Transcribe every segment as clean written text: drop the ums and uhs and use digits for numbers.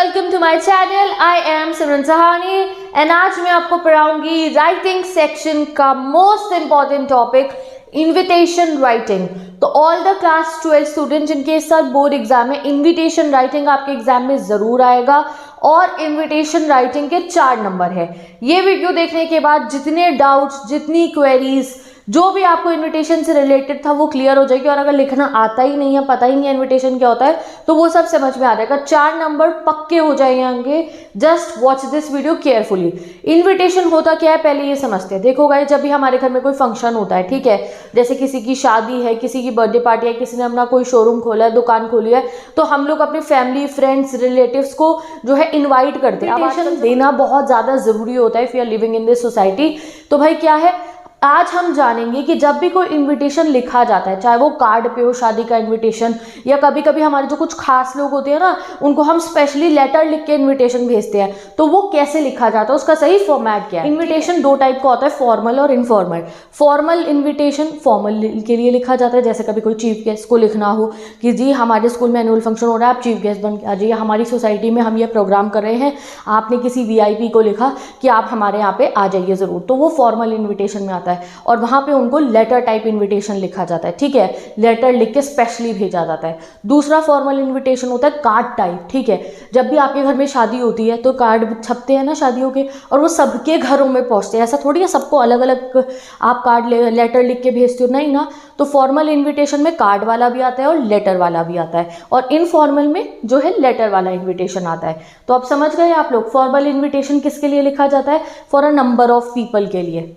Welcome to my channel. I am Simran Sahani and आज मैं आपको पढ़ाऊंगी राइटिंग सेक्शन का most important topic invitation writing. तो ऑल द क्लास 12 स्टूडेंट जिनके साथ बोर्ड एग्जाम है, इनविटेशन राइटिंग आपके एग्जाम में ज़रूर आएगा और इनविटेशन राइटिंग के 4 नंबर है। ये वीडियो देखने के बाद जितने डाउट्स, जितनी क्वेरीज, जो भी आपको इनविटेशन से रिलेटेड था वो क्लियर हो जाएगी। और अगर लिखना आता ही नहीं है, पता ही नहीं है इनविटेशन क्या होता है, तो वो सब समझ में आ जाएगा। 4 नंबर पक्के हो जाएंगे। Just watch this video carefully. Invitation होता क्या है पहले ये समझते हैं। देखो गाइस, जब भी हमारे घर में कोई फंक्शन होता है, ठीक है, जैसे किसी की शादी है, किसी की बर्थडे पार्टी है, किसी ने अपना कोई शोरूम खोला है, दुकान खोली है, तो हम लोग अपने फैमिली, फ्रेंड्स, रिलेटिव्स को जो है इनवाइट करते हैं। इनविटेशन देना बहुत ज़्यादा ज़रूरी होता है if you are living in this society. तो भाई क्या है, आज हम जानेंगे कि जब भी कोई इनविटेशन लिखा जाता है, चाहे वो कार्ड पे हो शादी का इनविटेशन, या कभी कभी हमारे जो कुछ खास लोग होते हैं ना, उनको हम स्पेशली लेटर लिख के इनविटेशन भेजते हैं, तो वो कैसे लिखा जाता है, उसका सही फॉर्मेट क्या है। इनविटेशन 2 टाइप का होता है, फॉर्मल और इनफॉर्मल। फॉर्मल इनविटेशन फॉर्मल के लिए लिखा जाता है, जैसे कभी कोई चीफ गेस्ट को लिखना हो कि जी हमारे स्कूल में एनुअल फंक्शन हो रहा है, आप चीफ गेस्ट बन के आ जाइए, हमारी सोसाइटी में हम ये प्रोग्राम कर रहे हैं, आपने किसी VIP को लिखा कि आप हमारे यहाँ पे आ जाइए ज़रूर, तो वो फॉर्मल इन्विटेशन में आता है। और वहां पे उनको लेटर टाइप इनविटेशन लिखा जाता है, ठीक है, लेटर लिख के स्पेशली भेजा जाता है। दूसरा फॉर्मल इनविटेशन होता है कार्ड टाइप, ठीक है, जब भी आपके घर में शादी होती है तो कार्ड छपते हैं ना शादियों के, और वो सबके घरों में पहुंचते हैं। ऐसा थोड़ी है सबको अलग अलग आप कार्ड लेटर लिख के भेजते हो, नहीं ना। तो फॉर्मल इन्विटेशन में कार्ड वाला भी आता है और लेटर वाला भी आता है, और इनफॉर्मल में जो है लेटर वाला इन्विटेशन आता है। तो अब समझ गए आप लोग, फॉर्मल इन्विटेशन किसके लिए लिखा जाता है? For a number of people के लिए,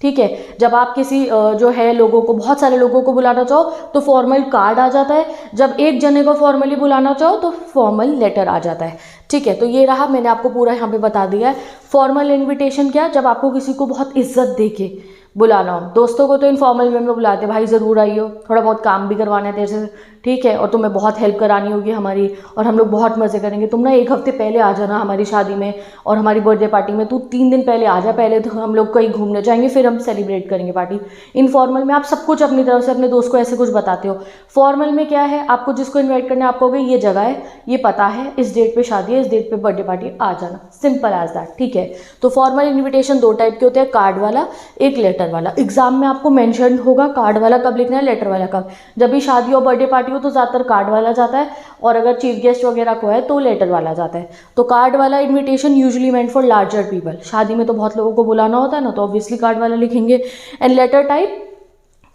ठीक है। जब आप किसी जो है लोगों को, बहुत सारे लोगों को बुलाना चाहो तो फॉर्मल कार्ड आ जाता है। जब एक जने को फॉर्मली बुलाना चाहो तो फॉर्मल लेटर आ जाता है, ठीक है। तो ये रहा, मैंने आपको पूरा यहाँ पे बता दिया है। फॉर्मल इनविटेशन क्या? जब आपको किसी को बहुत इज्जत दे के बुलाना हो। दोस्तों को तो इनफॉर्मल वे में बुलाते, भाई ज़रूर आइयो, थोड़ा बहुत काम भी करवाना है तेरे से, ठीक है, और तुम्हें बहुत हेल्प करानी होगी हमारी, और हम लोग बहुत मज़े करेंगे। तुम ना 1 हफ्ते पहले आ जाना हमारी शादी में और हमारी बर्थडे पार्टी में, तू 3 दिन पहले आ जा, पहले तो हम लोग कहीं घूमने जाएंगे, फिर हम सेलिब्रेट करेंगे पार्टी। इनफॉर्मल में आप सब कुछ अपनी तरफ से अपने दोस्त को ऐसे कुछ बताते हो। फॉर्मल में क्या है, आपको जिसको इन्वाइट करना है, आपको ये जगह है, ये पता है, इस डेट पे शादी है, इस डेट पे बर्थडे पार्टी, आ जाना, सिंपल एज दैट, ठीक है। तो फॉर्मल इन्विटेशन 2 टाइप के होते हैं, कार्ड वाला, एक लेटर वाला। एग्जाम में आपको मेंशन होगा कार्ड वाला कब लिखना है, लेटर वाला कब। जब भी शादी और बर्थडे पार्टी हो तो ज़्यादातर कार्ड वाला जाता है, और अगर चीफ गेस्ट वगैरह को है तो लेटर वाला जाता है। तो कार्ड वाला invitation usually meant for larger people. शादी में तो बहुत लोगों को बुलाना होता है ना, तो ऑब्वियसली कार्ड वाला लिखेंगे। And later type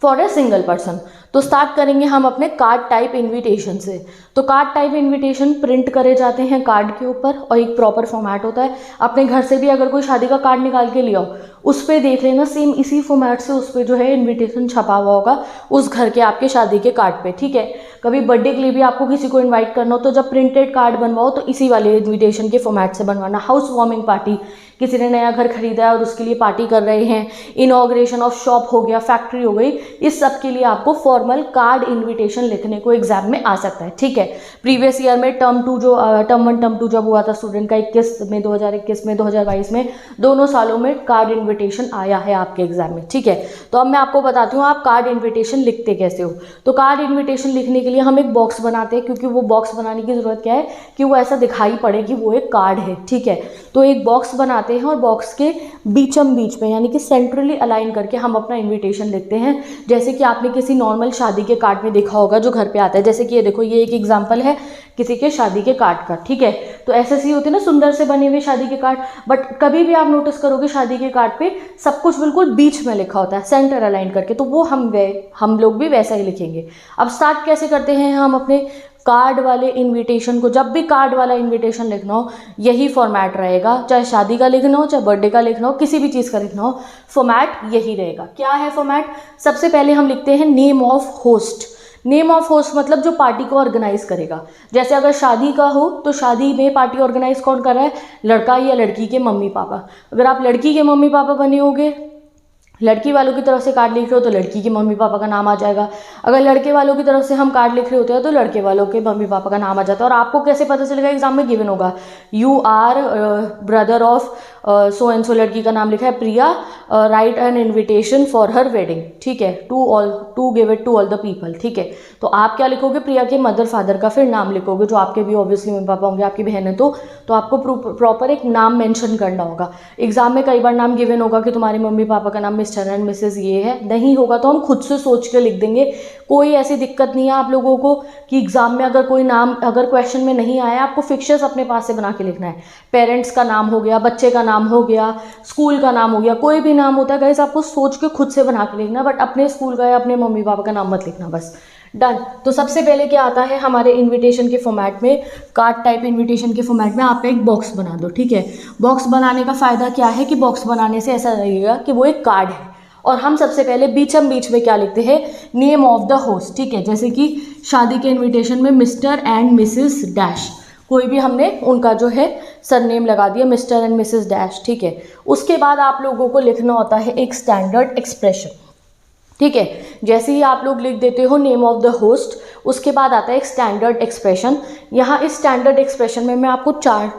for a single person. तो स्टार्ट करेंगे हम अपने कार्ड टाइप इनविटेशन से। तो कार्ड टाइप इनविटेशन प्रिंट करे जाते हैं कार्ड के ऊपर, और एक प्रॉपर फॉर्मेट होता है। अपने घर से भी अगर कोई शादी का कार्ड निकाल के लिया हो, उस पर देख लेना, सेम इसी फॉर्मेट से उस पर जो है इनविटेशन छपा हुआ होगा उस घर के आपके शादी के कार्ड पे, ठीक है। कभी बर्थडे के लिए भी आपको किसी को इन्वाइट करना हो तो जब प्रिंटेड कार्ड बनवाओ तो इसी वाले इन्विटेशन के फॉर्मेट से बनवाना। हाउस वार्मिंग पार्टी, किसी ने नया घर खरीदा है और उसके लिए पार्टी कर रहे हैं, इनॉग्रेशन ऑफ शॉप हो गया, फैक्ट्री हो गई, इस सब के लिए आपको फॉर्मल कार्ड इनविटेशन लिखने को एग्जाम में आ सकता है, ठीक है। प्रीवियस ईयर में टर्म 1 टर्म 2 जब हुआ था स्टूडेंट का, 21 में, 2021 में, 2022 में, दोनों सालों में कार्ड इनविटेशन आया है आपके एग्जाम में, ठीक है। तो अब मैं आपको बताती हूँ आप कार्ड इनविटेशन लिखते कैसे हो। तो कार्ड इनविटेशन लिखने के लिए हम एक बॉक्स बनाते हैं, क्योंकि वो बॉक्स बनाने की ज़रूरत क्या है कि वो ऐसा दिखाई पड़े कि वो एक कार्ड है, ठीक है। तो एक बॉक्स बनाते हैं और बॉक्स के बीचम बीच में, यानी कि सेंट्रली अलाइन करके हम अपना इनविटेशन लिखते हैं। जैसे कि आपने किसी नॉर्मल शादी के कार्ड में देखा होगा जो घर पे आता है, जैसे कि ये देखो, ये एक एग्जांपल है किसी के शादी के कार्ड का, ठीक है। तो ऐसे ही होते हैं ना सुंदर से बने हुए शादी के कार्ड, बट कभी भी आप नोटिस करोगे शादी के कार्ड पे सब कुछ बिल्कुल बीच में लिखा होता है, सेंटर अलाइन करके। तो वो हम लोग भी वैसा ही लिखेंगे। अब स्टार्ट कैसे करते हैं हम अपने कार्ड वाले इनविटेशन को। जब भी कार्ड वाला इनविटेशन लिखना हो यही फॉर्मेट रहेगा, चाहे शादी का लिखना हो, चाहे बर्थडे का लिखना हो, किसी भी चीज़ का लिखना हो, फॉर्मेट यही रहेगा। क्या है फॉर्मेट? सबसे पहले हम लिखते हैं name of host. Name of host मतलब जो पार्टी को ऑर्गेनाइज करेगा। जैसे अगर शादी का हो तो शादी में पार्टी ऑर्गेनाइज कौन कर रहा है, लड़का या लड़की के मम्मी पापा। अगर आप लड़की के मम्मी पापा बने होगे, लड़की वालों की तरफ से कार्ड लिख रहे हो तो लड़की के मम्मी पापा का नाम आ जाएगा। अगर लड़के वालों की तरफ से हम कार्ड लिख रहे होते हैं तो लड़के वालों के मम्मी पापा का नाम आ जाता है। और आपको कैसे पता चलेगा? एग्जाम में गिवन होगा, you are brother of so and so लड़की का नाम लिखा है Priya, write an invitation for her wedding, ठीक है, to give it to all the people, ठीक है। तो आप क्या लिखोगे, प्रिया के मदर फादर का फिर नाम लिखोगे, जो आपके भी ऑब्वियसली मम्मी पापा होंगे, आपकी बहन है तो आपको प्रॉपर एक नाम मेंशन करना होगा। एग्जाम में कई बार नाम गिवन होगा कि तुम्हारे मम्मी पापा का नाम मिस्टर एंड मिसेज ये है, नहीं होगा तो हम खुद से सोच के लिख देंगे, कोई ऐसी दिक्कत नहीं है आप लोगों को कि एग्जाम में अगर कोई नाम अगर क्वेश्चन में नहीं आया, आपको फिक्चर्स अपने पास से बना के लिखना है। पेरेंट्स का नाम हो गया, बच्चे का नाम हो गया, स्कूल का नाम हो गया, कोई भी नाम होता है गाइस आपको सोच के खुद से बना के लिखना, बट अपने स्कूल का या अपने मम्मी पापा का नाम मत लिखना, बस डन। तो सबसे पहले क्या आता है हमारे इनविटेशन के फॉर्मेट में, कार्ड टाइप इनविटेशन के फॉर्मेट में आप एक बॉक्स बना दो, ठीक है। बॉक्स बनाने का फ़ायदा क्या है कि बॉक्स बनाने से ऐसा लगेगा कि वो एक कार्ड है, और हम सबसे पहले बीच में क्या लिखते हैं, नेम ऑफ द होस्ट, ठीक है। जैसे कि शादी के इनविटेशन में मिस्टर एंड मिसेस डैश, कोई भी हमने उनका जो है सरनेम लगा दिया, मिस्टर एंड मिसेस डैश, ठीक है। उसके बाद आप लोगों को लिखना होता है एक स्टैंडर्ड एक्सप्रेशन, ठीक है। जैसे ही आप लोग लिख देते हो नेम ऑफ द होस्ट, उसके बाद आता है एक स्टैंडर्ड एक्सप्रेशन। यहाँ इस स्टैंडर्ड एक्सप्रेशन में मैं आपको 4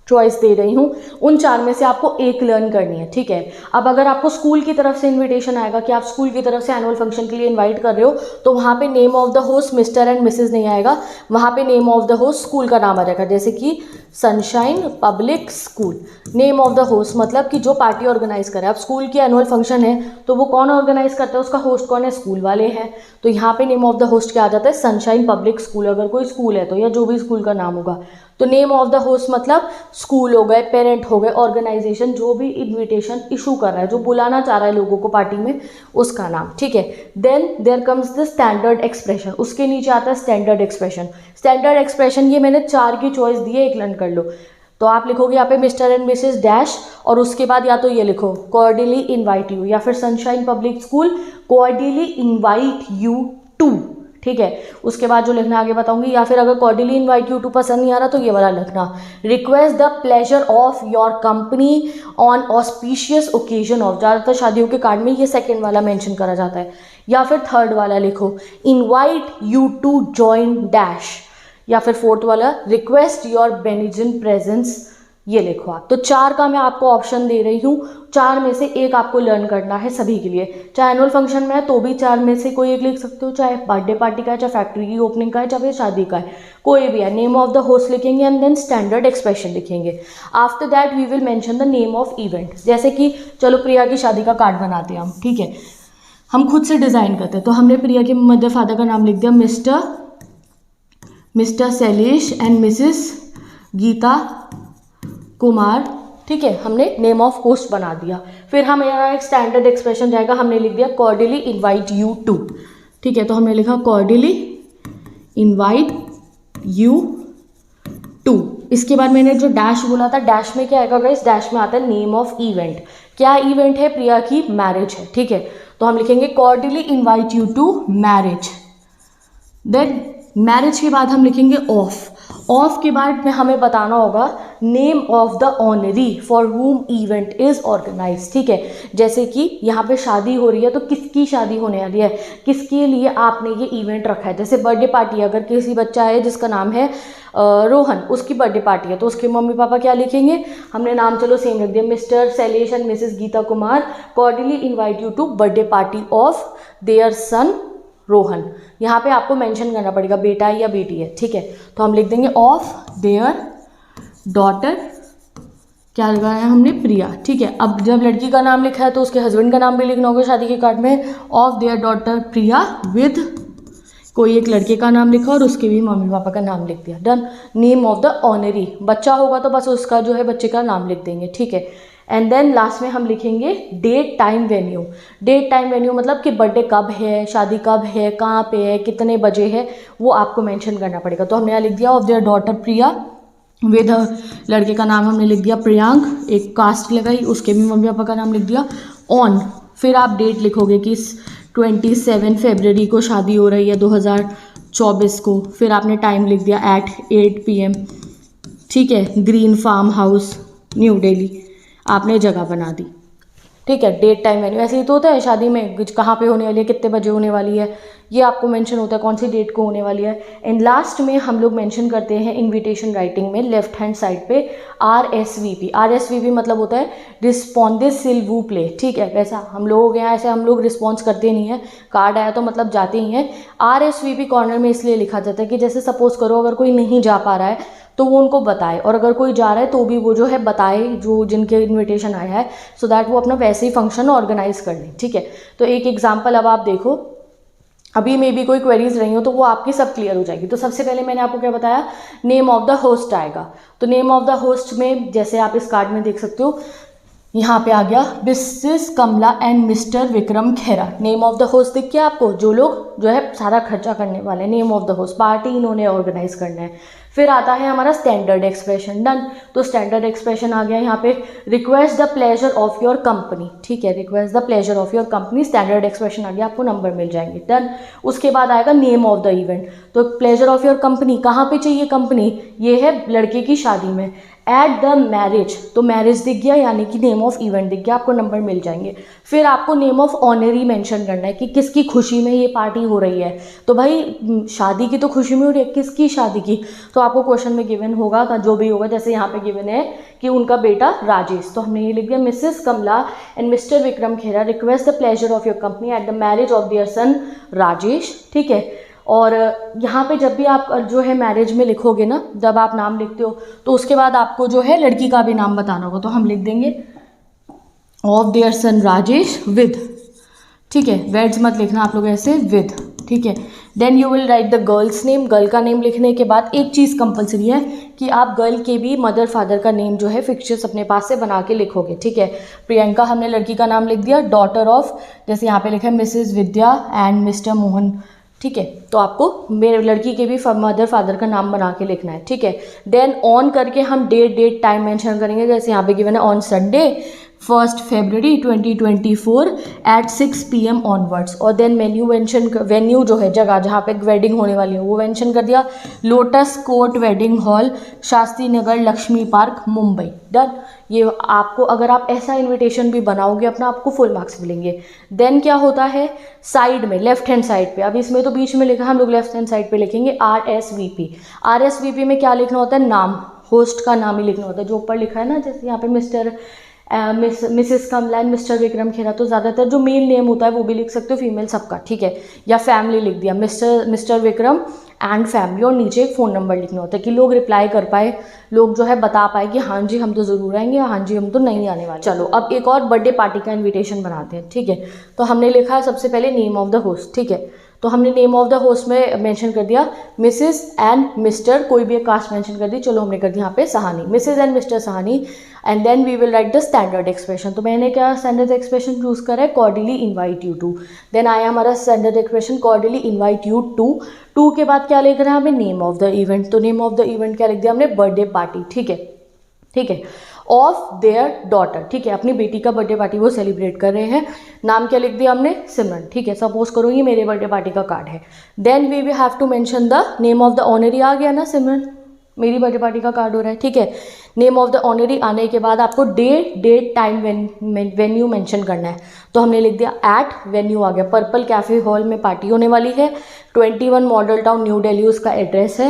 चॉइस दे रही हूँ, उन 4 में से आपको एक लर्न करनी है, ठीक है। अब अगर आपको स्कूल की तरफ से इनविटेशन आएगा कि आप स्कूल की तरफ से एनुअल फंक्शन के लिए इनवाइट कर रहे हो, तो वहाँ पे name of the host mister and Mrs नहीं आएगा, वहाँ पे name of the host school का नाम आ जाएगा, जैसे कि sunshine Public school. Name of the host मतलब कि जो पार्टी ऑर्गेनाइज करे, अब स्कूल की एनुअल फंक्शन है तो वो कौन ऑर्गेनाइज करता है, उसका होस्ट कौन है, स्कूल वाले हैं, तो यहाँ पे नेम ऑफ द होस्ट क्या आ जाता है, सनशाइन पब्लिक स्कूल, अगर कोई स्कूल है तो, या जो भी स्कूल का नाम होगा। तो नेम ऑफ द होस्ट मतलब स्कूल हो गए, पेरेंट हो गए, ऑर्गेनाइजेशन जो भी इन्विटेशन इशू कर रहा है, जो बुलाना चाह रहा है लोगों को पार्टी में, उसका नाम, ठीक है। Then there comes the standard expression, उसके नीचे आता है स्टैंडर्ड एक्सप्रेशन। स्टैंडर्ड एक्सप्रेशन ये मैंने 4 की चॉइस दी है, एक लर्न कर लो। तो आप लिखोगे यहाँ पे मिस्टर एंड मिसेस डैश, और उसके बाद या तो ये लिखो कॉर्डियली इनवाइट यू, या फिर Sunshine Public School cordially invite you to, ठीक है। उसके बाद जो लिखना आगे बताऊंगी, या फिर अगर कॉर्डियली इनवाइट यू टू पसंद नहीं आ रहा तो ये वाला लिखना, request the pleasure of your company on auspicious occasion of, ज़्यादातर शादियों के कार्ड में ये सेकंड वाला मेंशन करा जाता है। या फिर थर्ड वाला लिखो invite you to join dash, या फिर फोर्थ वाला रिक्वेस्ट योर बेनिजेंट प्रेजेंस, ये लिखो आप। तो 4 का मैं आपको ऑप्शन दे रही हूँ, 4 में से एक आपको लर्न करना है सभी के लिए, चाहे एनुअल फंक्शन में है तो भी 4 में से कोई एक लिख सकते हो, चाहे बर्थडे पार्टी का है, चाहे फैक्ट्री की ओपनिंग का है, चाहे शादी का है, कोई भी है। नेम ऑफ द होस्ट लिखेंगे एंड देन स्टैंडर्ड एक्सप्रेशन लिखेंगे। After that we will mention the name of event, जैसे कि चलो प्रिया की शादी का कार्ड बनाते हैं हम, ठीक है, हम खुद से डिज़ाइन करते हैं। तो हमने प्रिया के मदर फादर का नाम लिख दिया mister Shailesh and Mrs Geeta Kumar, ठीक है, हमने नेम ऑफ होस्ट बना दिया। फिर हम यहाँ एक स्टैंडर्ड एक्सप्रेशन जाएगा, हमने लिख दिया कॉर्डियली इनवाइट यू टू, ठीक है। तो हमने लिखा कॉर्डियली इनवाइट यू टू। इसके बाद मैंने जो डैश बोला था, डैश में क्या आएगा गाइस, डैश में आता है नेम ऑफ इवेंट। क्या इवेंट है, प्रिया की मैरिज है, ठीक है। तो हम लिखेंगे cordially invite you to marriage. Then marriage के बाद हम लिखेंगे ऑफ के बाद में हमें बताना होगा name of the honoree for whom event is organise, ठीक है। जैसे कि यहाँ पे शादी हो रही है तो किसकी शादी होने वाली है, किसके लिए आपने ये इवेंट रखा है। जैसे बर्थडे पार्टी, अगर किसी बच्चा है जिसका नाम है रोहन, उसकी बर्थडे पार्टी है, तो उसके मम्मी पापा क्या लिखेंगे, हमने नाम चलो सेम रख दिया, mister Shailesh and Mrs Geeta Kumar cordially invite you to birthday party of their son Rohan. यहाँ पे आपको मेंशन करना पड़ेगा बेटा है या बेटी है, ठीक है। तो हम लिख देंगे ऑफ देयर डॉटर, क्या लगाया हमने, प्रिया, ठीक है। अब जब लड़की का नाम लिखा है तो उसके हस्बैंड का नाम भी लिखना होगा शादी के कार्ड में, of their daughter Priya with कोई एक लड़के का नाम लिखा और उसके भी मम्मी पापा का नाम लिख दिया, done. Name of the honoree, बच्चा होगा तो बस उसका जो है बच्चे का नाम लिख देंगे, ठीक है। एंड देन लास्ट में हम लिखेंगे date time venue. Date time venue मतलब कि बर्थडे कब है, शादी कब है, कहाँ पे है, कितने बजे है, वो आपको मेंशन करना पड़ेगा। तो हमने यहाँ लिख दिया of their daughter Priya with, लड़के का नाम हमने लिख दिया प्रियांक, एक कास्ट लगाई, उसके भी मम्मी पापा का नाम लिख दिया, ऑन। फिर आप डेट लिखोगे कि 27 फरवरी को शादी हो रही है 2024 को। फिर आपने टाइम लिख दिया एट 8 PM, ठीक है। Green Farm House New Delhi, आपने जगह बना दी। ठीक है। डेट टाइम वेन्यू ऐसे ही तो होता है शादी में, कहाँ पे होने वाली है, कितने बजे होने वाली है, ये आपको मेंशन होता है कौन सी डेट को होने वाली है। एंड लास्ट में हम लोग मेंशन करते हैं इनविटेशन राइटिंग में लेफ्ट हैंड साइड पे RSVP। RSVP मतलब होता है रिस्पॉन्डिस सिल वू प्ले, ठीक है। वैसा हम लोग यहाँ ऐसे हम लोग रिस्पॉन्स करते नहीं है, कार्ड आया तो मतलब जाते ही हैं। RSVP कॉर्नर में इसलिए लिखा जाता है कि जैसे सपोज करो अगर कोई नहीं जा पा रहा है तो वो उनको बताए, और अगर कोई जा रहा है तो भी वो जो है बताए जो जिनके इनविटेशन आया है, सो दैट वो अपना वैसे ही फंक्शन ऑर्गेनाइज कर लें, ठीक है। तो एक एग्जांपल अब आप देखो, अभी मे भी कोई क्वेरीज रही हो तो वो आपकी सब क्लियर हो जाएगी। तो सबसे पहले मैंने आपको क्या बताया, नेम ऑफ द होस्ट आएगा। तो नेम ऑफ द होस्ट में जैसे आप इस कार्ड में देख सकते हो, यहाँ पे आ गया Mrs Kamla and Mr Vikram Khera. Name of the host दिख गया आपको, जो लोग जो है सारा खर्चा करने वाले, name of the host, party इन्होंने ऑर्गेनाइज करना है। फिर आता है हमारा स्टैंडर्ड एक्सप्रेशन, डन। तो स्टैंडर्ड एक्सप्रेशन आ गया यहाँ पे, request the pleasure of your company, ठीक है, request the pleasure of your company, standard expression आ गया, आपको नंबर मिल जाएंगे, डन। उसके बाद आएगा नेम ऑफ द इवेंट। तो प्लेजर ऑफ योर कंपनी कहाँ पे चाहिए कंपनी, ये है लड़के की शादी में। एट द मैरिज, तो मैरिज दिख गया यानी कि नेम ऑफ इवेंट दिख गया, आपको नंबर मिल जाएंगे। फिर आपको नेम ऑफ ऑनरी मेंशन करना है कि किसकी खुशी में ये पार्टी हो रही है। तो भाई शादी की तो खुशी में हो रही है, किसकी शादी की, तो आपको क्वेश्चन में गिवन होगा जो भी होगा। जैसे यहाँ पे गिवन है कि उनका बेटा राजेश, तो हमने ये लिख दिया Mrs Kamla and Mr Vikram Khera request the pleasure of your company at the marriage of their son Rajesh, ठीक है। और यहाँ पे जब भी आप जो है मैरिज में लिखोगे ना, जब आप नाम लिखते हो तो उसके बाद आपको जो है लड़की का भी नाम बताना होगा। तो हम लिख देंगे of their son Rajesh with, ठीक है, वेड्स मत लिखना आप लोग ऐसे, विद, ठीक है। Then you will write the girl's name. Girl का नेम लिखने के बाद एक चीज़ कंपलसरी है कि आप गर्ल के भी मदर फादर का नेम जो है फिक्चर्स अपने पास से बना के लिखोगे, ठीक है। प्रियंका हमने लड़की का नाम लिख दिया, डॉटर ऑफ, जैसे यहाँ पे लिखा है Mrs Vidya and Mr Mohan, ठीक है। तो आपको मेरे लड़की के भी मदर फादर का नाम बना के लिखना है, ठीक है। देन ऑन करके हम डेट टाइम मेंशन करेंगे, जैसे यहाँ पे गिवन है on Sunday 1 February 2024 at 6 PM onwards. और देन वेन्यू जो है जगह जहाँ पे वेडिंग होने वाली है वो मेंशन कर दिया, Lotus Court Wedding Hall, Shastri Nagar, Lakshmi Park, Mumbai, done. ये आपको अगर आप ऐसा इनविटेशन भी बनाओगे अपना, आपको फुल मार्क्स मिलेंगे। देन क्या होता है साइड में लेफ्ट हैंड साइड पे, अब इसमें तो बीच में लिखा है, हम लोग लेफ्ट हैंड साइड पे लिखेंगे RSVP। RSVP में क्या लिखना होता है, नाम, होस्ट का नाम ही लिखना होता है, जो ऊपर लिखा है ना, जैसे यहाँ पे Mrs Kamla and Mr Vikram Khera, तो ज़्यादातर जो मेल नेम होता है वो भी लिख सकते हो, फीमेल सबका, ठीक है। या फैमिली लिख दिया, मिस्टर विक्रम एंड फैमिली, और नीचे एक फ़ोन नंबर लिखना होता है कि लोग रिप्लाई कर पाए, लोग जो है बता पाए कि हाँ जी हम तो ज़रूर आएंगे, हाँ जी हम तो नहीं आने वाले। चलो अब एक और बर्थडे पार्टी का इन्विटेशन बनाते हैं, ठीक है। तो हमने लिखा है सबसे पहले नेम ऑफ द होस्ट, ठीक है। तो हमने नेम ऑफ द होस्ट में मेंशन कर दिया मिसेस एंड मिस्टर, कोई भी एक कास्ट मेंशन कर दी, चलो हमने कर दिया यहाँ पे Sahni, Mrs and Mr Sahni. And then we will write the standard expression. तो मैंने क्या स्टैंडर्ड एक्सप्रेशन चूज करा है, cordially invite you to. Then आया हमारा standard expression cordially invite you to के बाद क्या लिख रहा है हमें, नेम ऑफ द इवेंट। तो नेम ऑफ द इवेंट क्या लिख दिया हमने, बर्थडे पार्टी, ठीक है, ठीक है, ऑफ देयर डॉटर, ठीक है, अपनी बेटी का बर्थडे पार्टी वो सेलिब्रेट कर रहे हैं। नाम क्या लिख दिया हमने, सिमरन, ठीक है। सपोज करो ये मेरे बर्थडे पार्टी का कार्ड है। Then we will have to mention the name of the honouree, आ गया ना सिमरन, मेरी बर्थडे पार्टी का कार्ड हो रहा है, ठीक है। नेम ऑफ द ऑनरी आने के बाद आपको डेट टाइम वेन्यू मेंशन करना है। तो हमने लिख दिया एट, वेन्यू आ गया, पर्पल कैफे हॉल में पार्टी होने वाली है, 21 मॉडल टाउन न्यू दिल्ली उसका एड्रेस है,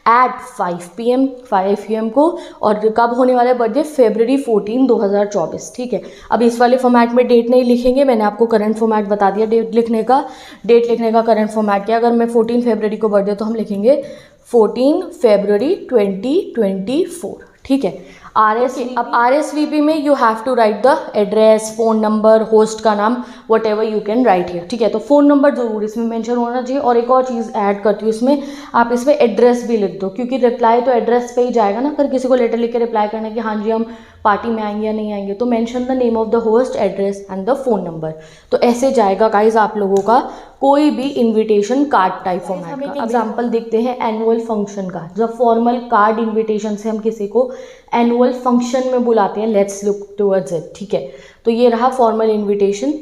एट 5 PM को। और कब होने वाला है बर्थडे, February 14, 2024, ठीक है। अब इस वाले फॉर्मेट में डेट नहीं लिखेंगे, मैंने आपको करंट फॉर्मेट बता दिया डेट लिखने का करंट फॉर्मेट क्या, अगर मैं 14 फरवरी को बर्थडे तो हम लिखेंगे 14 फरवरी 2024, ठीक है। अब RSVP में you have to write the address, phone number, host का नाम, whatever you can write here, ठीक है। तो फ़ोन नंबर जरूर इसमें मेंशन होना चाहिए। और एक और चीज़ ऐड करती हूँ इसमें, आप इसमें एड्रेस भी लिख दो, क्योंकि रिप्लाई तो एड्रेस पे ही जाएगा ना। अगर किसी को लेटर लिख के रिप्लाई करना है कि हाँ जी हम पार्टी में आएंगे या नहीं आएंगे, तो mention the name of the host, address and the phone number. तो ऐसे जाएगा गाइज आप लोगों का कोई भी इन्विटेशन कार्ड टाइप फॉर्मेट का। एग्जाम्पल देखते हैं एनुअल फंक्शन का, जब फॉर्मल कार्ड इन्विटेशन से हम किसी को एनुअल फंक्शन में बुलाते हैं, लेट्स लुक टुवर्ड्स इट, ठीक है। तो ये रहा फॉर्मल इन्विटेशन।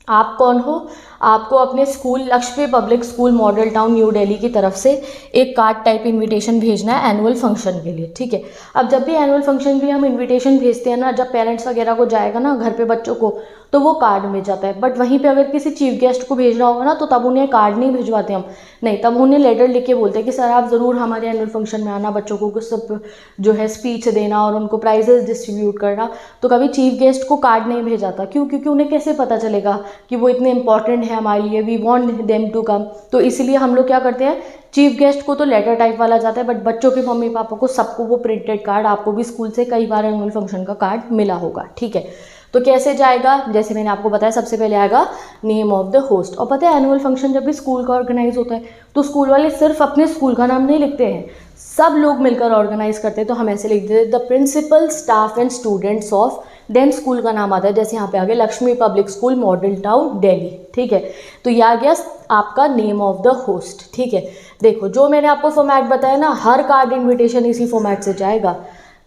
आप कौन हो, आपको अपने school Lakshmi public school model town new Delhi की तरफ से एक कार्ड टाइप इनविटेशन भेजना है एनुअल फंक्शन के लिए, ठीक है। अब जब भी एनुअल फंक्शन के लिए हम इनविटेशन भेजते हैं ना, जब पेरेंट्स वगैरह को जाएगा ना घर पे बच्चों को, तो वो कार्ड मिल जाता है। बट वहीं पे अगर किसी चीफ गेस्ट को भेजना होगा ना, तो तब उन्हें कार्ड नहीं भिजवाते हम, नहीं, तब उन्हें लेटर लिख के बोलते हैं कि सर आप ज़रूर हमारे एनुअल फंक्शन में आना, बच्चों को कुछ सब जो है स्पीच देना और उनको प्राइजेस डिस्ट्रीब्यूट करना। तो कभी चीफ गेस्ट को कार्ड नहीं भेजाता, क्यों? क्योंकि उन्हें कैसे पता चलेगा कि वो इतने इंपॉर्टेंट है हमारे लिए, we want them to come. तो इसलिए हम लोग क्या करते हैं, चीफ गेस्ट को तो लेटर टाइप वाला जाता है, बट बच्चों के मम्मी पापा को सबको वो प्रिंटेड कार्ड, आपको भी स्कूल से कई बार एनुअल फंक्शन का कार्ड मिला होगा, ठीक है। तो कैसे जाएगा, जैसे मैंने आपको बताया, सबसे पहले आएगा नेम ऑफ द होस्ट। और पता है एनुअल फंक्शन जब भी स्कूल का ऑर्गेनाइज होता है तो स्कूल वाले सिर्फ अपने स्कूल का नाम नहीं लिखते हैं, सब लोग मिलकर ऑर्गेनाइज करते हैं। तो हम ऐसे लिख देते हैं the principal staff and students of, then school का नाम आता है, जैसे यहाँ पे आ गया Lakshmi public school model town Delhi, ठीक है। तो ये आ गया आपका नेम ऑफ द होस्ट, ठीक है। देखो जो मैंने आपको फॉर्मेट बताया ना, हर कार्ड इन्विटेशन इसी फॉर्मेट से जाएगा।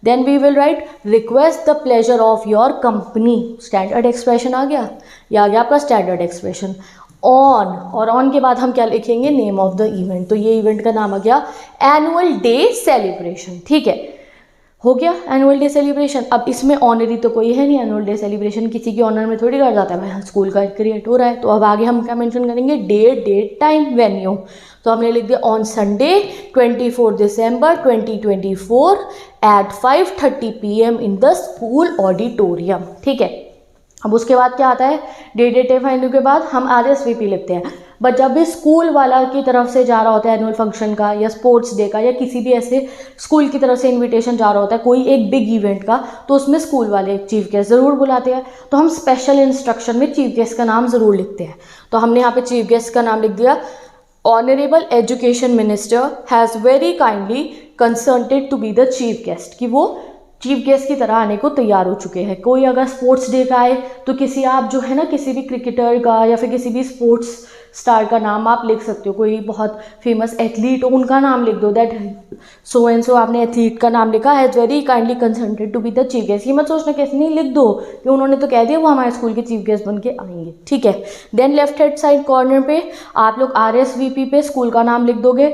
Then we will write request the pleasure of your company, standard expression आ गया, ये आ गया आपका स्टैंडर्ड एक्सप्रेशन। ऑन, और ऑन के बाद हम क्या लिखेंगे, नेम ऑफ द इवेंट। तो ये इवेंट का नाम आ गया एनुअल डे सेलिब्रेशन, ठीक है, हो गया एनुअल डे सेलिब्रेशन। अब इसमें ऑनरी तो कोई है नहीं, एनुअल डे सेलिब्रेशन किसी की ऑनर में थोड़ी कर जाता है, भाई स्कूल का क्रिएट हो रहा है। तो अब आगे हम क्या मेंशन करेंगे, डेट टाइम वेन्यू। तो हमने लिख दिया on Sunday 24 December 2024 at 5:30 PM in the school auditorium, ठीक है। अब उसके बाद क्या आता है, डेट वेन्यू के बाद हम RSVP लिखते हैं। बट जब भी स्कूल वाला की तरफ से जा रहा होता है एनुअल फंक्शन का या स्पोर्ट्स डे का या किसी भी ऐसे स्कूल की तरफ से इनविटेशन जा रहा होता है कोई एक बिग इवेंट का, तो उसमें स्कूल वाले चीफ गेस्ट ज़रूर बुलाते हैं। तो हम स्पेशल इंस्ट्रक्शन में चीफ गेस्ट का नाम ज़रूर लिखते हैं। तो हमने यहाँ पे चीफ गेस्ट का नाम लिख दिया, honourable education minister has very kindly consented to be the chief guest, कि वो चीफ गेस्ट की तरह आने को तैयार हो चुके हैं। कोई अगर स्पोर्ट्स डे का आए तो किसी आप जो है ना किसी भी क्रिकेटर का या फिर किसी भी स्पोर्ट्स स्टार का नाम आप लिख सकते हो, कोई बहुत फेमस एथलीट हो उनका नाम लिख दो, दैट सो एंड सो आपने एथलीट का नाम लिखा, has very kindly consented to be the chief guest. ये मत सोचना कैसे नहीं, लिख दो कि उन्होंने तो कह दिया वो हमारे स्कूल के चीफ गेस्ट बन के आएंगे, ठीक है। Then left hand side corner पे आप लोग RSVP पे स्कूल का नाम लिख दोगे,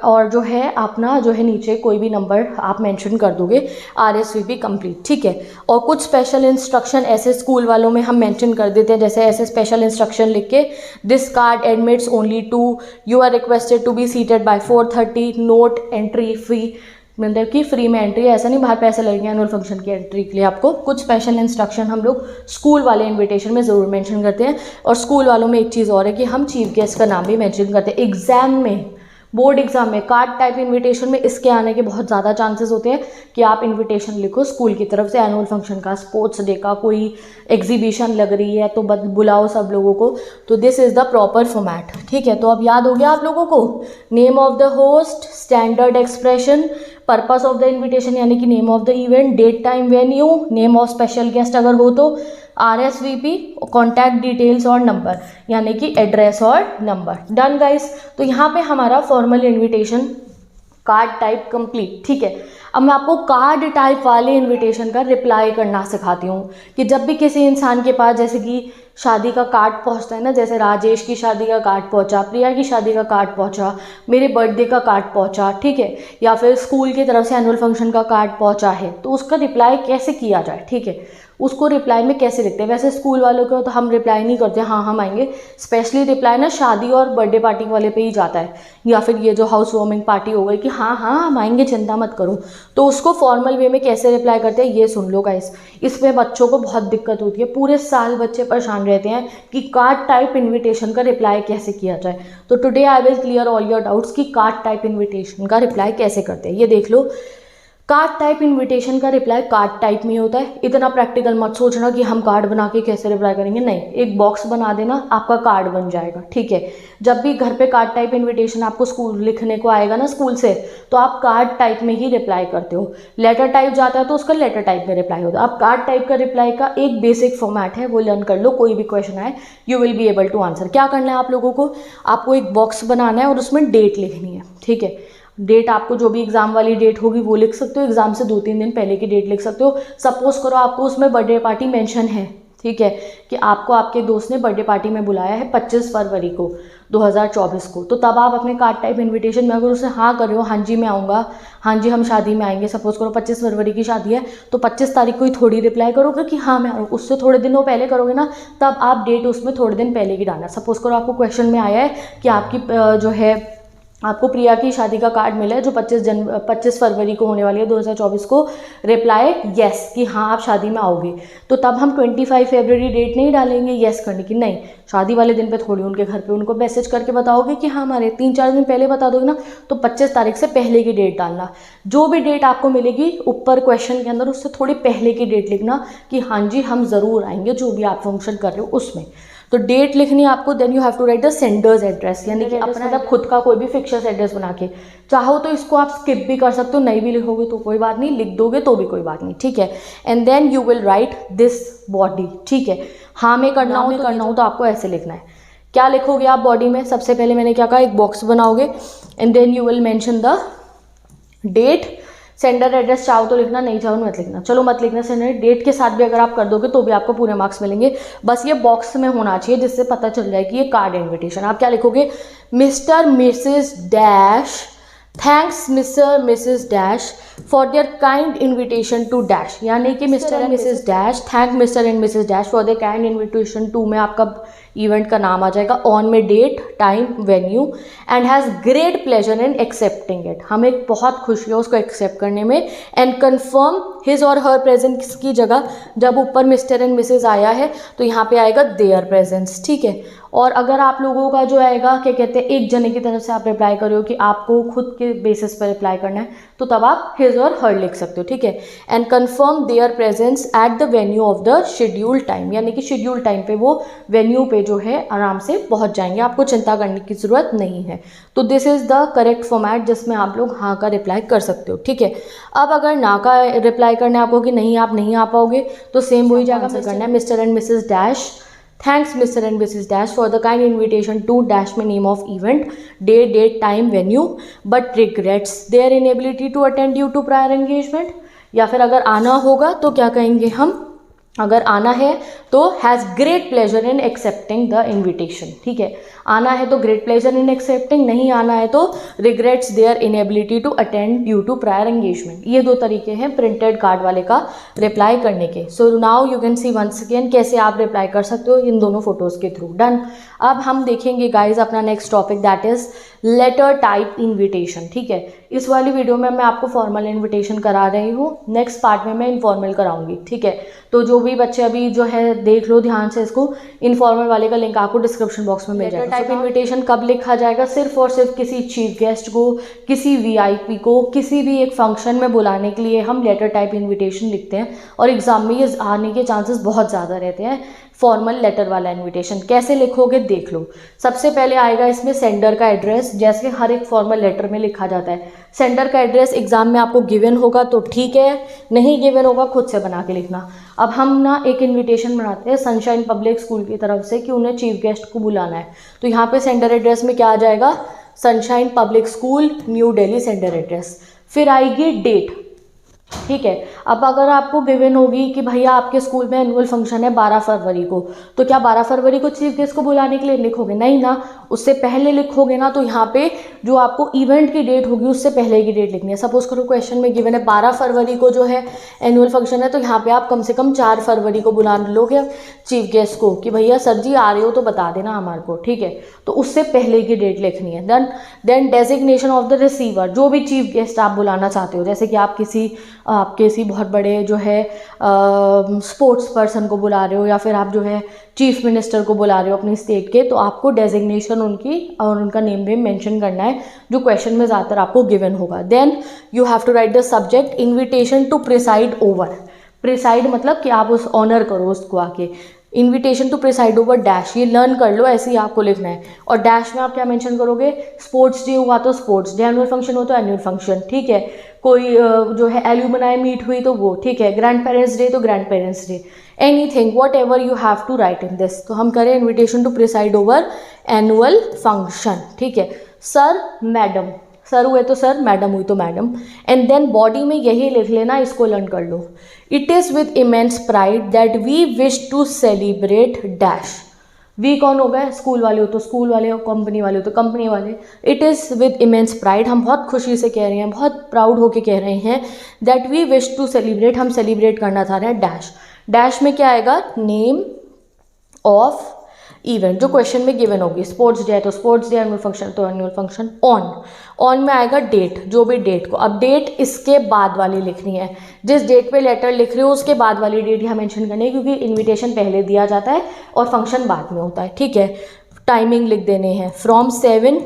और जो है अपना जो है नीचे कोई भी नंबर आप मेंशन कर दोगे, RSVP कंप्लीट, ठीक है। और कुछ स्पेशल इंस्ट्रक्शन ऐसे स्कूल वालों में हम मेंशन कर देते हैं, जैसे ऐसे स्पेशल इंस्ट्रक्शन लिख के, this card admits only two, you are requested to be seated by 4:30, note entry free, मतलब कि फ्री में एंट्री, ऐसा नहीं बाहर पैसे लगेंगे एनुअल फंक्शन की एंट्री के लिए आपको। कुछ स्पेशल इंस्ट्रक्शन हम लोग स्कूल वाले इनविटेशन में ज़रूर मेंशन करते हैं। और स्कूल वालों में एक चीज़ और है कि हम चीफ गेस्ट का नाम भी मेंशन करते हैं। एग्जाम में, बोर्ड एग्जाम में कार्ड टाइप इनविटेशन में इसके आने के बहुत ज़्यादा चांसेस होते हैं कि आप इनविटेशन लिखो स्कूल की तरफ से एनुअल फंक्शन का, स्पोर्ट्स डे का, कोई एग्जीबिशन लग रही है तो बुलाओ सब लोगों को। तो this is the proper format, ठीक है। तो अब याद हो गया आप लोगों को, name of the host, standard expression, purpose of the invitation यानी कि name of the event, date time venue, name of special guest अगर हो तो, RSVP, कॉन्टैक्ट डिटेल्स और नंबर यानी कि एड्रेस और नंबर। Done guys. तो यहाँ पे हमारा formal invitation card type complete, ठीक है। अब मैं आपको कार्ड टाइप वाले इनविटेशन का रिप्लाई करना सिखाती हूँ कि जब भी किसी इंसान के पास जैसे कि शादी का कार्ड पहुँचता है ना, जैसे राजेश की शादी का कार्ड पहुँचा, प्रिया की शादी का कार्ड पहुँचा, मेरे बर्थडे का कार्ड पहुँचा, ठीक है, या फिर स्कूल की तरफ से एनुअल फंक्शन का कार्ड पहुँचा है, तो उसका रिप्लाई कैसे किया जाए, ठीक है। उसको रिप्लाई में कैसे लिखते हैं, वैसे स्कूल वालों को तो हम रिप्लाई नहीं करते, हाँ हम आएंगे। स्पेशली रिप्लाई ना शादी और बर्थडे पार्टी वाले पे ही जाता है, या फिर ये जो हाउस वार्मिंग पार्टी हो गई कि हाँ हाँ हम आएंगे चिंता मत करो। तो उसको फॉर्मल वे में कैसे रिप्लाई करते हैं ये सुन लो गाइस। इसमें बच्चों को बहुत दिक्कत होती है, पूरे साल बच्चे परेशान रहते हैं कि कार्ड टाइप इन्विटेशन का रिप्लाई कैसे किया जाए। तो today I will clear all your doubts कि कार्ड टाइप इन्विटेशन का रिप्लाई कैसे करते हैं। ये देख लो, कार्ड टाइप इनविटेशन का रिप्लाई कार्ड टाइप में होता है। इतना प्रैक्टिकल मत सोचना कि हम कार्ड बना के कैसे रिप्लाई करेंगे, नहीं, एक बॉक्स बना देना आपका कार्ड बन जाएगा, ठीक है। जब भी घर पे कार्ड टाइप इनविटेशन आपको स्कूल लिखने को आएगा ना स्कूल से, तो आप कार्ड टाइप में ही रिप्लाई करते हो। लेटर टाइप जाता है तो उसका लेटर टाइप में रिप्लाई होता है। अब कार्ड टाइप का रिप्लाई का एक बेसिक फॉर्मेट है, वो लर्न कर लो, कोई भी क्वेश्चन आए you will be able to answer. क्या करना है आप लोगों को, आपको एक बॉक्स बनाना है और उसमें डेट लिखनी है, ठीक है। डेट आपको जो भी एग्जाम वाली डेट होगी वो लिख सकते हो, एग्जाम से 2-3 दिन पहले की डेट लिख सकते हो। सपोज करो आपको उसमें बर्थडे पार्टी मेंशन है, ठीक है, कि आपको आपके दोस्त ने बर्थडे पार्टी में बुलाया है 25 फरवरी को 2024 को, तो तब आप अपने कार्ड टाइप इनविटेशन में अगर उससे हाँ कर रहे हो, हाँ जी मैं आऊँगा, हाँ जी हम शादी में आएंगे, सपोज करो 25 फरवरी की शादी है, तो 25 तारीख को ही थोड़ी रिप्लाई करोगे कि हाँ मैं आ रहा हूँ, उससे थोड़े दिनों पहले करोगे ना, तब आप डेट उसमें थोड़े दिन पहले की डालना। सपोज करो आपको क्वेश्चन में आया है कि आपकी जो है आपको प्रिया की शादी का कार्ड मिला है जो 25 फरवरी को होने वाली है 2024 को, रिप्लाई यस कि हाँ आप शादी में आओगे, तो तब हम 25 फरवरी डेट नहीं डालेंगे यस करने की, नहीं, शादी वाले दिन पे थोड़ी उनके घर पे उनको मैसेज करके बताओगे कि हाँ हमारे 3-4 दिन पहले बता दोगे ना, तो 25 तारीख से पहले की डेट डालना। जो भी डेट आपको मिलेगी ऊपर क्वेश्चन के अंदर उससे थोड़ी पहले की डेट लिखना कि हाँ जी हम ज़रूर आएंगे जो भी आप फंक्शन कर रहे हो उसमें, तो डेट लिखनी है आपको। Then you have to write the sender's address, यानी कि अपना जब खुद का कोई भी फिक्सर्स एड्रेस बना के, चाहो तो इसको आप स्किप भी कर सकते हो, नहीं भी लिखोगे तो कोई बात नहीं, लिख दोगे तो भी कोई बात नहीं, ठीक है। And then you will write this body, ठीक है, हाँ में करना हो तो आपको ऐसे लिखना है। क्या लिखोगे आप बॉडी में? सबसे पहले मैंने क्या कहा, एक बॉक्स बनाओगे and then you will mention the date, sender address चाहो तो लिखना, नहीं चाहो मत लिखना, चलो मत लिखना सेंडर, डेट के साथ भी अगर आप कर दोगे तो भी आपको पूरे मार्क्स मिलेंगे, बस ये बॉक्स में होना चाहिए जिससे पता चल जाए कि ये कार्ड इनविटेशन। आप क्या लिखोगे, Mr Mrs dash, thanks Mr Mrs dash for their kind invitation to dash, यानी कि Mr and Mrs dash, thank Mr and Mrs dash for their kind invitation to में आपका इवेंट का नाम आ जाएगा, ऑन में date time venue, and has great pleasure in accepting it, हमें बहुत खुशी है उसको एक्सेप्ट करने में, एंड कन्फर्म हिज और हर प्रेजेंस की जगह जब ऊपर मिस्टर एंड मिसेस आया है तो यहाँ पे आएगा देयर प्रेजेंस, ठीक है। और अगर आप लोगों का जो आएगा क्या कहते हैं एक जने की तरफ से आप रिप्लाई कर रहे हो कि आपको खुद के बेसिस पर रिप्लाई करना है, तो तब आप हिज और हर लिख सकते हो, ठीक है। And confirm there presence at the venue of the schedule time, यानी कि शेड्यूल टाइम पे वो वेन्यू पे जो है आराम से पहुंच जाएंगे, आपको चिंता करने की ज़रूरत नहीं है। तो this is the correct format जिसमें आप लोग हाँ का रिप्लाई कर सकते हो, ठीक है। अब अगर ना का रिप्लाई करना है आपको कि नहीं आप नहीं आ पाओगे, तो सेम वही जाएगा, करना है Mr and Mrs dash, thanks Mr and Mrs dash for the kind invitation to dash में name of event, date time venue, but regrets their inability to attend due to prior engagement. या फिर अगर आना होगा तो क्या कहेंगे हम, अगर आना है तो has great pleasure in accepting the invitation, ठीक है, आना है तो ग्रेट प्लेजर इन एक्सेप्टिंग, नहीं आना है तो regrets their inability to attend due to prior engagement. ये दो तरीके हैं प्रिंटेड कार्ड वाले का रिप्लाई करने के। So now you can see once again कैसे आप रिप्लाई कर सकते हो इन दोनों फोटोज़ के थ्रू। डन। अब हम देखेंगे गाइज अपना next topic, that is letter type invitation, ठीक है। इस वाली वीडियो में मैं आपको फॉर्मल इन्विटेशन करा रही हूँ, नेक्स्ट पार्ट में मैं इनफॉर्मल कराऊंगी, ठीक है। तो जो भी बच्चे अभी जो है देख लो ध्यान से इसको, इनफॉर्मल वाले का लिंक आपको डिस्क्रिप्शन बॉक्स में मिल जाएगा। टाइप इन्विटेशन कब लिखा जाएगा, सिर्फ और सिर्फ किसी चीफ गेस्ट को, किसी वीआईपी को, किसी भी एक फंक्शन में बुलाने के लिए हम लेटर टाइप इन्विटेशन लिखते हैं, और एग्जाम में ये आने के चांसेस बहुत ज़्यादा रहते हैं। फॉर्मल लेटर वाला इन्विटेशन कैसे लिखोगे देख लो। सबसे पहले आएगा इसमें सेंडर का एड्रेस, जैसे हर एक फॉर्मल लेटर में लिखा जाता है। सेंडर का एड्रेस एग्जाम में आपको गिवन होगा तो ठीक है, नहीं गिवन होगा खुद से बना के लिखना। अब हम ना एक इन्विटेशन बनाते हैं सनशाइन पब्लिक स्कूल की तरफ से कि उन्हें चीफ गेस्ट को बुलाना है, तो यहाँ पे सेंडर एड्रेस में क्या आ जाएगा, sunshine Public school new Delhi sender address. फिर आएगी डेट, ठीक है। अब अगर आपको गिवन होगी कि भैया आपके स्कूल में एनुअल फंक्शन है 12 फरवरी को, तो क्या 12 फरवरी को चीफ गेस्ट को बुलाने के लिए लिखोगे, नहीं ना, उससे पहले लिखोगे ना। तो यहाँ पे जो आपको इवेंट की डेट होगी उससे पहले की डेट लिखनी है। सपोज करो क्वेश्चन में गिवन है 12 फरवरी को जो है एनुअल फंक्शन है, तो यहाँ पे आप कम से कम 4 फरवरी को बुला लोगे चीफ गेस्ट को कि भैया सर जी आ रहे हो तो बता देना हमारे को, ठीक है। तो उससे पहले की डेट लिखनी है। Then designation of the receiver, जो भी चीफ गेस्ट आप बुलाना चाहते हो, जैसे कि आप किसी बहुत बड़े जो है स्पोर्ट्स पर्सन को बुला रहे हो, या फिर आप जो है चीफ मिनिस्टर को बुला रहे हो अपनी स्टेट के, तो आपको डेजिग्नेशन उनकी और उनका नेम भी मेंशन करना है जो क्वेश्चन में ज़्यादातर आपको गिवन होगा। Then you have to write the subject invitation to preside over. Preside मतलब कि आप उस ऑनर करो उसको आके। Invitation to preside over dash, ये लर्न कर लो, ऐसे ही आपको लिखना है। और डैश में आप क्या मेंशन करोगे, स्पोर्ट्स डे हुआ तो स्पोर्ट्स डे, एनुअल फंक्शन हो तो एनुअल फंक्शन, ठीक है। कोई जो है एल्यूमिनाई मीट हुई तो वो, ठीक है। ग्रैंड पेरेंट्स डे तो grandparents day, anything whatever you have to write in this. तो हम करें invitation to preside over annual function, ठीक है। सर मैडम, सर हुए तो सर, मैडम हुई तो मैडम, एंड देन बॉडी में यही लिख लेना, इसको लर्न कर लो। It is with immense pride that we wish to celebrate dash. We कौन हो गए, स्कूल वाले हो तो स्कूल वाले, हो कंपनी वाले हो तो कंपनी वाले। It is with immense pride, हम बहुत खुशी से कह रहे हैं, बहुत प्राउड होके कह रहे हैं, that we wish to celebrate, हम सेलिब्रेट करना चाह रहे हैं डैश। डैश में क्या आएगा, नेम ऑफ इवेंट जो क्वेश्चन में गिवन होगी। स्पोर्ट्स डे है तो स्पोर्ट्स डे, एनुअल फंक्शन तो एनुअल फंक्शन। ऑन में आएगा डेट, जो भी डेट को, अब डेट इसके बाद वाली लिखनी है, जिस डेट पे लेटर लिख रहे हो उसके बाद वाली डेट यहाँ मेंशन करनी है, क्योंकि इनविटेशन पहले दिया जाता है और फंक्शन बाद में होता है, ठीक है। टाइमिंग लिख देने हैं, फ्रॉम 7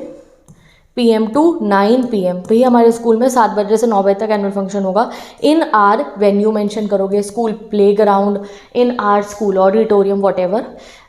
PM टू 9 PM। भाई हमारे स्कूल में 7 बजे से 9 बजे तक एनुअल फंक्शन होगा। इन आर वेन्यू मेंशन करोगे, school playground, in our school auditorium, whatever,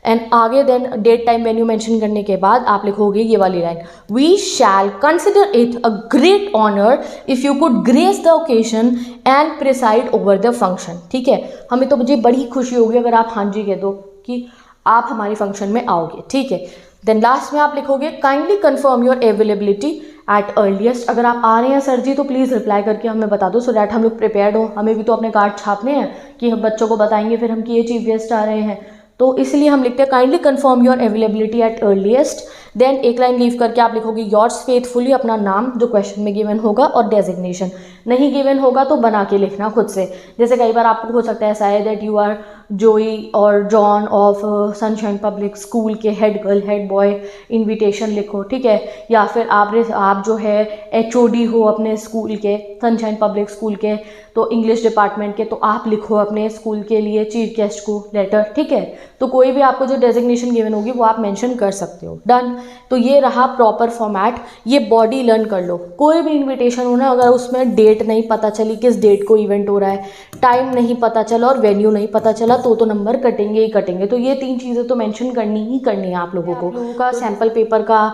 and आगे then date time venue mention करने के बाद आप लिखोगे ये वाली line, we shall consider it a great honour if you could grace the occasion and preside over the function. ठीक है, हमें तो मुझे बड़ी खुशी होगी अगर आप हाँ जी कह दो कि आप हमारे फंक्शन में आओगे, ठीक है। देन लास्ट में आप लिखोगे kindly confirm your availability at earliest. अगर आप आ रहे हैं सर जी तो प्लीज़ रिप्लाई करके हमें बता दो, सो डैट हम लोग प्रिपेयर्ड हो। हमें भी तो अपने कार्ड छापने हैं कि हम बच्चों को बताएंगे फिर हम कि ये चीफ गेस्ट आ रहे हैं, तो इसलिए हम लिखते हैं kindly confirm your availability at earliest. Then एक लाइन लीव करके आप लिखोगे योर्स फेथफुली, अपना नाम जो क्वेश्चन में गिवन होगा और डेजिग्नेशन। नहीं गिवन होगा तो बना के लिखना खुद से। जैसे कई बार आपको हो सकता है ऐसा है दैट यू आर जोई और John of Sunshine Public School के head girl head boy, invitation लिखो, ठीक है। या फिर आप जो है HOD हो अपने स्कूल के, सनशाइन पब्लिक स्कूल के, तो इंग्लिश डिपार्टमेंट के, तो आप लिखो अपने स्कूल के लिए चीफ गेस्ट को लेटर, ठीक है। तो कोई भी आपको जो डेजिग्नेशन गिवन होगी वो आप मेंशन कर सकते हो। डन। तो ये रहा प्रॉपर फॉर्मेट। ये बॉडी लर्न कर लो। कोई भी इनविटेशन हो ना, अगर उसमें डेट नहीं पता चली किस डेट को इवेंट हो रहा है, टाइम नहीं पता चला और वेन्यू नहीं पता चला, तो नंबर कटेंगे ही कटेंगे। तो ये 3 चीज़ें तो मेंशन करनी ही करनी है आप लोगों को। आप लोगों का सैम्पल पेपर का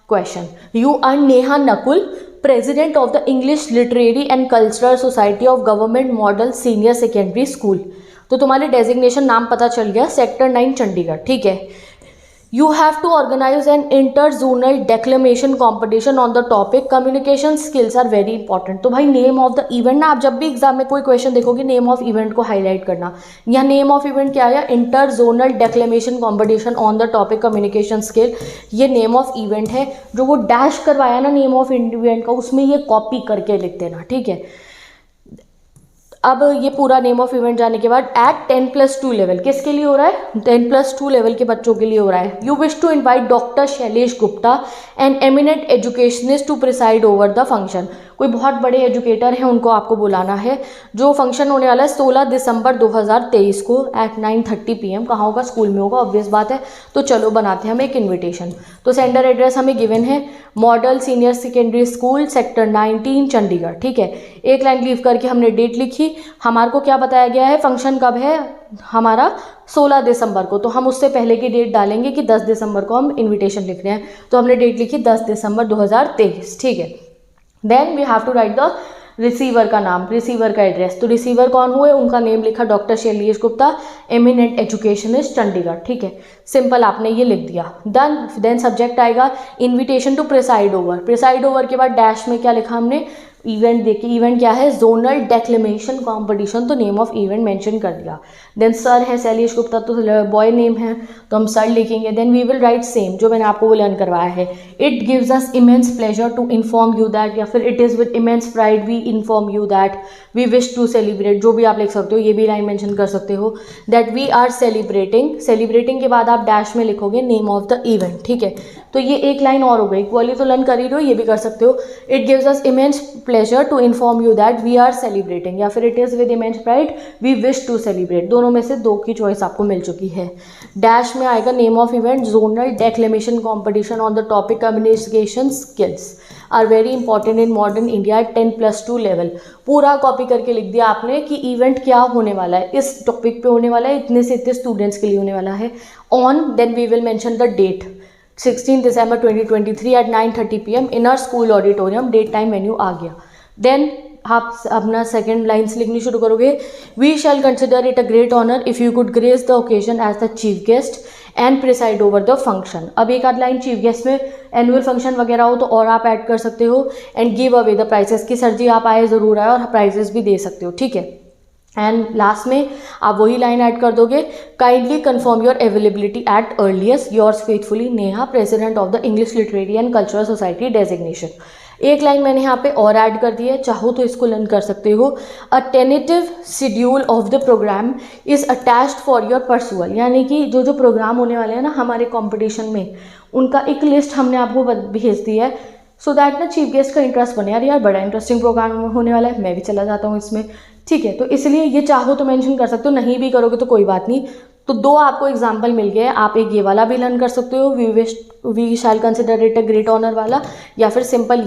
question, you are Neha Nakul, president of the English literary and cultural society of government model senior secondary school. तो तुम्हारे डेजिग्नेशन नाम पता चल गया, सेक्टर 9 चंडीगढ़, ठीक है। You have to organize an inter-zonal declamation competition on the topic communication skills are very important। तो भाई नेम ऑफ द इवेंट ना, आप जब भी एग्जाम में कोई क्वेश्चन देखोगे नेम ऑफ इवेंट को हाईलाइट करना। यहाँ नेम ऑफ इवेंट क्या आया, interzonal declamation competition on the topic communication skill. ये नेम ऑफ इवेंट है, जो वो डैश करवाया ना नेम ऑफ इवेंट का, उसमें ये कॉपी करके लिख देना, ठीक है। अब ये पूरा नेम ऑफ इवेंट जाने के बाद एट 10+2 लेवल किसके लिए हो रहा है, 10+2 लेवल के बच्चों के लिए हो रहा है। You wish to invite doctor Shailesh Gupta an eminent educationist to preside over the function. कोई बहुत बड़े एजुकेटर हैं, उनको आपको बुलाना है। जो फंक्शन होने वाला है 16 दिसंबर 2023 को एट 9:30 PM। कहाँ होगा, स्कूल में होगा, ऑब्वियस बात है। तो चलो बनाते हैं हम एक इन्विटेशन। तो सेंडर एड्रेस हमें गिवन है, model senior secondary school sector 19 Chandigarh, ठीक है। एक लाइन लीव करके हमने डेट लिखी। हमारे को क्या बताया गया है, फंक्शन कब है हमारा, 16 दिसंबर को। तो हम उससे पहले की डेट डालेंगे कि 10 दिसंबर को हम इन्विटेशन लिख रहे हैं, तो हमने डेट लिखी 10 दिसंबर 2023, ठीक है। Then we have to write the receiver का नाम, रिसीवर का एड्रेस। तो रिसीवर कौन हुए, उनका नेम लिखा doctor Shailesh Gupta, eminent educationist Chandigarh, ठीक है। सिंपल आपने ये लिख दिया। डन। देन सब्जेक्ट आएगा invitation to preside over. Preside over के बाद डैश में क्या लिखा हमने, इवेंट देखिए, इवेंट क्या है, जोनल डेक्लेमेशन कॉम्पिटिशन, तो नेम ऑफ इवेंट मेंशन कर दिया। देन सर है शैलेश गुप्ता, तो बॉय नेम है तो हम सर लिखेंगे। Then we will write same जो मैंने आपको वो लर्न करवाया है, it gives us immense pleasure to inform you that, या फिर it is with immense pride we inform you that, we wish to celebrate, जो भी आप लिख सकते हो, ये भी लाइन मेंशन कर सकते हो, that we are celebrating. Celebrating के बाद आप डैश में लिखोगे नेम ऑफ द इवेंट, ठीक है। तो ये एक लाइन और हो गई, वाली तो लर्न कर ही रहे हो, ये भी कर सकते हो। It gives us immense pleasure to inform you that we are celebrating, या फिर it is with immense pride we wish to celebrate. दोनों में से 2 की चॉइस आपको मिल चुकी है। डैश में आएगा name of event zonal declamation competition on the topic communication skills are very important in modern India 10+2 level. पूरा कॉपी करके लिख दिया आपने कि इवेंट क्या होने वाला है, इस टॉपिक पे होने वाला है, इतने से इतने स्टूडेंट्स के लिए होने वाला है। On, then we will mention the date, 16 December 2023 at 9:30 PM in our school auditorium. Date time venue आ गया। देन आप अपना सेकेंड लाइन्स लिखनी शुरू करोगे। We shall consider it a great honour if you could grace the occasion as the chief guest and preside over the function. अब एक आध लाइन चीफ गेस्ट में एनुअल फंक्शन वगैरह हो तो और आप ऐड कर सकते हो। And give away the prizes कि सर जी आप आए ज़रूर आए और प्राइजेस भी दे सकते हो, ठीक है। एंड लास्ट में आप वही लाइन ऐड कर दोगे, kindly confirm your availability at earliest, yours faithfully Neha, president of the English literary and cultural society designation. एक लाइन मैंने यहाँ पे और ऐड कर दी है, चाहो तो इसको लर्न कर सकते हो। A tentative schedule of the programme is attached for your perusal, यानी कि जो जो प्रोग्राम होने वाले हैं ना हमारे कॉम्पिटिशन में, उनका एक लिस्ट हमने आपको भेज दी है, सो दैट ना चीफ गेस्ट का इंटरेस्ट बने, यार बड़ा इंटरेस्टिंग प्रोग्राम होने वाला है, मैं भी चला जाता हूँ इसमें, ठीक है। तो इसलिए ये चाहो तो मेंशन कर सकते हो, नहीं भी करोगे तो कोई बात नहीं। तो दो आपको एग्जाम्पल मिल गए, आप एक ये वाला भी लर्न कर सकते हो, we shall consider it a great honour वाला, या फिर सिंपल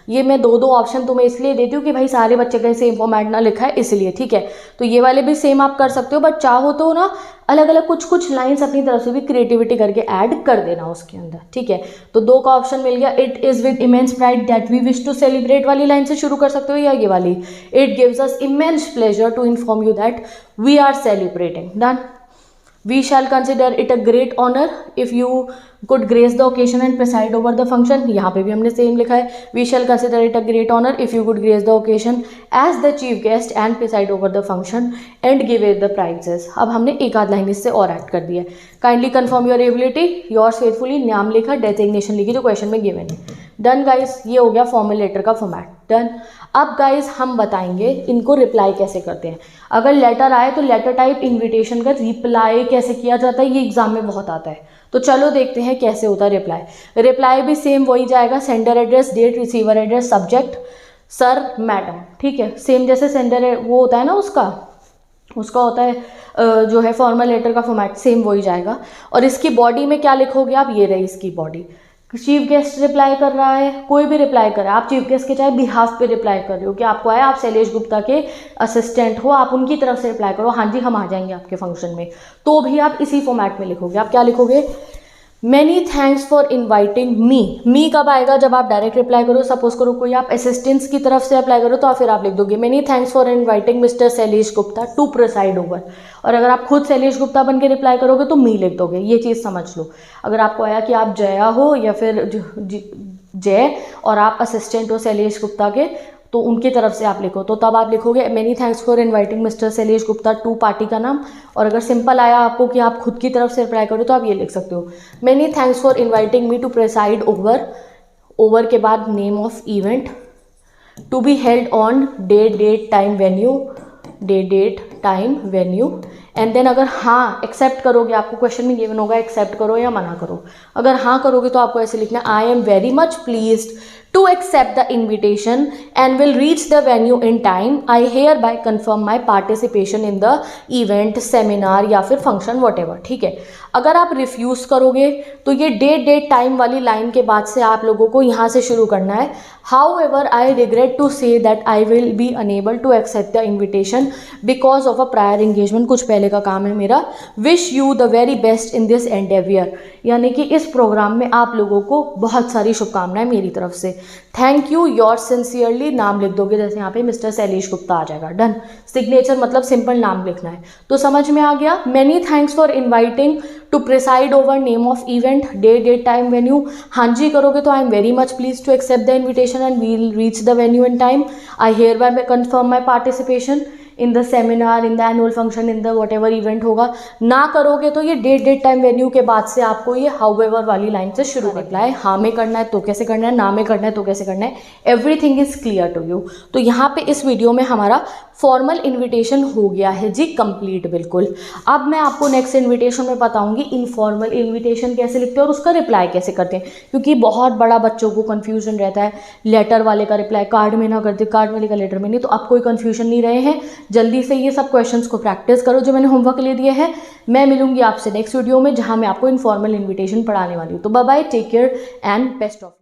ये मैं दो ऑप्शन तुम्हें इसलिए देती हूँ कि भाई सारे बच्चे का सेम फॉर्मेट ना लिखा है इसलिए, ठीक है। तो ये वाले भी सेम आप कर सकते हो, बट चाहो तो ना अलग अलग कुछ लाइंस अपनी तरफ से भी क्रिएटिविटी करके ऐड कर देना उसके अंदर, ठीक है। तो दो का ऑप्शन मिल गया। It is with immense pride that we wish to celebrate वाली लाइन से शुरू कर सकते हो, या ये वाली, it gives us immense pleasure to inform you that we are celebrating. Done. We shall consider it a great honor if you could grace the occasion and preside over the function। यहाँ पे भी हमने same लिखा है, we shall consider it a great honor if you could grace the occasion as the chief guest and preside over the function and give it the prizes। अब हमने एक आध लाइन इससे और ऐड कर दिया है। Kindly confirm your ability, yours faithfully, नाम लिखा, डेजिग्नेशन लिखी जो क्वेश्चन में गिवन है। डन गाइस, ये हो गया फॉर्मल लेटर का फॉर्मेट। डन। अब गाइस हम बताएंगे इनको रिप्लाई कैसे करते हैं। अगर लेटर आए तो लेटर टाइप इन्विटेशन का रिप्लाई कैसे किया जाता है, ये एग्जाम में बहुत आता है। तो चलो देखते हैं कैसे होता है रिप्लाई। रिप्लाई भी सेम वही जाएगा, sender address, date, receiver address, subject, sir, madam, ठीक है। सेम जैसे सेंडर वो होता है ना उसका होता है जो है फॉर्मल लेटर का फॉर्मेट, सेम वही जाएगा। और इसकी बॉडी में क्या लिखोगे आप, ये रही इसकी बॉडी। चीफ गेस्ट रिप्लाई कर रहा है, कोई भी रिप्लाई कर रहा है, आप चीफ गेस्ट के चाहे बिहाफ पे रिप्लाई कर रहे हो कि आपको आया, आप शैलेश गुप्ता के असिस्टेंट हो, आप उनकी तरफ से रिप्लाई करो, हाँ जी हम आ जाएंगे आपके फंक्शन में, तो भी आप इसी फॉर्मेट में लिखोगे। आप क्या लिखोगे, many thanks for inviting me कब आएगा, जब आप डायरेक्ट रिप्लाई करो। सपोज करो कोई आप असिस्टेंट्स की तरफ से अप्लाई करो तो फिर आप लिख दोगे many thanks for inviting Mr Shailesh Gupta to preside over. और अगर आप खुद शैलेश गुप्ता बन के रिप्लाई करोगे तो मी लिख दोगे, ये चीज़ समझ लो। अगर आपको आया कि आप जया हो या फिर जय और आप असिस्टेंट हो शैलेश गुप्ता के, तो उनकी तरफ से आप लिखो, तो तब आप लिखोगे many thanks for inviting Mr Shailesh Gupta to party का नाम। और अगर सिंपल आया आपको कि आप खुद की तरफ से रिप्लाई करो तो आप ये लिख सकते हो many thanks for inviting me to preside over के बाद name of event to be held on date time venue and then अगर हाँ एक्सेप्ट करोगे, आपको क्वेश्चन में गिवन होगा एक्सेप्ट करो या मना करो। अगर हाँ करोगे तो आपको ऐसे लिखना आई am very much pleased to accept the invitation and will reach the venue in time. I hereby confirm my participation in the event, seminar या फिर function whatever, ठीक है। अगर आप रिफ्यूज़ करोगे तो ये डेट टाइम वाली लाइन के बाद से आप लोगों को यहाँ से शुरू करना है। However, I regret to say that I will be unable to accept the invitation because of a prior engagement। कुछ पहले का काम है मेरा। Wish you the very best in this endeavor। यानी कि इस प्रोग्राम में आप लोगों को बहुत सारी शुभकामनाएं मेरी तरफ से। थैंक यू, योर सिंसियरली, नाम लिख दोगे, जैसे यहाँ पे मिस्टर शैलेश गुप्ता आ जाएगा। डन। सिग्नेचर मतलब सिंपल नाम लिखना है। तो समझ में आ गया। Many thanks for inviting to preside over name of event, date time venue. हाँ जी करोगे तो I am very much pleased to accept the invitation and will reach the venue in time. I hereby confirm my participation in the seminar, in the annual function, in the whatever event होगा। ना करोगे तो ये date time venue के बाद से आपको ये हाउएवर वाली लाइन से शुरू करना है। हाँ में करना है तो कैसे करना है, ना में करना है तो कैसे करना है, everything is clear to you. तो यहाँ पे इस वीडियो में हमारा फॉर्मल इन्विटेशन हो गया है जी कंप्लीट बिल्कुल। अब मैं आपको नेक्स्ट इन्विटेशन में बताऊंगी इनफॉर्मल इन्विटेशन कैसे लिखते हैं और उसका रिप्लाई कैसे करते हैं, क्योंकि बहुत बड़ा बच्चों को कन्फ्यूजन रहता है, लेटर वाले का रिप्लाई कार्ड में ना करते, कार्ड वाले का लेटर में नहीं। तो अब कोई कन्फ्यूजन नहीं रहे हैं, जल्दी से ये सब क्वेश्चंस को प्रैक्टिस करो जो मैंने होमवर्क लिए दिए हैं। मैं मिलूंगी आपसे नेक्स्ट वीडियो में जहां मैं आपको इनफॉर्मल इन्विटेशन पढ़ाने वाली हूँ। तो bye bye, take care and best of